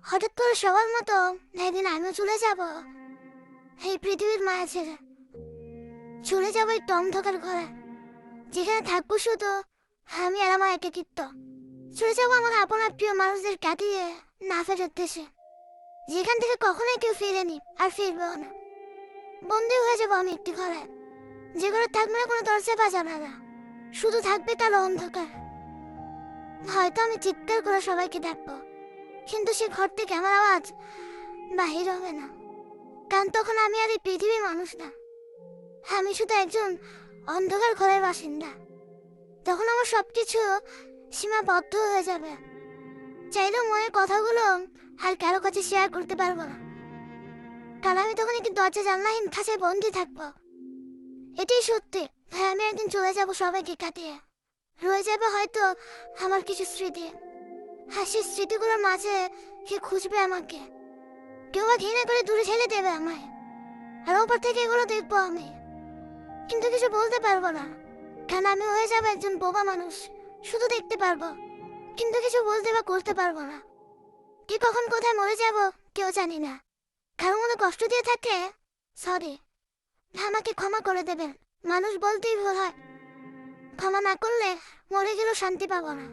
হঠাৎ করে সবার মতো একদিন আমিও চলে যাব এই পৃথিবীর মায়া ছেড়ে। চলে যাবো এই টমঠকার ঘরে, যেখানে থাকবো শুধু আমি আর আমার একাকিত্ব। চলে যাবো আমার আপনার প্রিয় মানুষদের কাটিয়ে না ফেরার দেশে, যেখান থেকে কখনোই কেউ ফিরেনি আর ফিরবেও না। বন্দী হয়ে যাবো আমি একটি ঘরে, যে ঘরে থাকবে না কোনো দরজা বা জানালা, শুধু থাকবে কালো অন্ধকার। হয়তো আমি চিৎকার করে সবাইকে ডাকবো, কিন্তু সে ঘর থেকে আমার আওয়াজ বাহির হবে না, কারণ তখন আমি আর এই পৃথিবীর মানুষ না, আমি শুধু একজন অন্ধকার ঘরের বাসিন্দা। তখন আমার সবকিছু সীমাবদ্ধ হয়ে যাবে, চাইলেও মনের কথাগুলো আর কারো কাছে শেয়ার করতে পারবো না, কারণ আমি তখন একটি দরজা জানলাহীন খাঁচায় বন্দি থাকবো। এটাই সত্যি, হ্যাঁ আমি একদিন চলে যাব সবাইকে কাটিয়ে। রয়ে যাবে হয়তো আমার কিছু স্মৃতি, আর সেই স্মৃতিগুলোর মাঝে কে খুঁজবে আমাকে, কেউ বা ঘৃণা করে দূরে ঠেলে দেবে আমায়, আর ওপর থেকে এগুলো দেখবো আমি, কিন্তু কিছু বলতে পারবো না, কারণ আমি হয়ে যাবো একজন বোবা মানুষ। শুধু দেখতে পারবো, কিন্তু কিছু বলতে বা করতে পারবো না। কি কখন কোথায় মরে যাব কেউ জানি না। কারো মনে কষ্ট দিয়ে থাকে, সরি, আমাকে ক্ষমা করে দেবেন। মানুষ বলতেই ভুল হয়, ক্ষমা না করলে মরে গেলেও শান্তি পাবো না।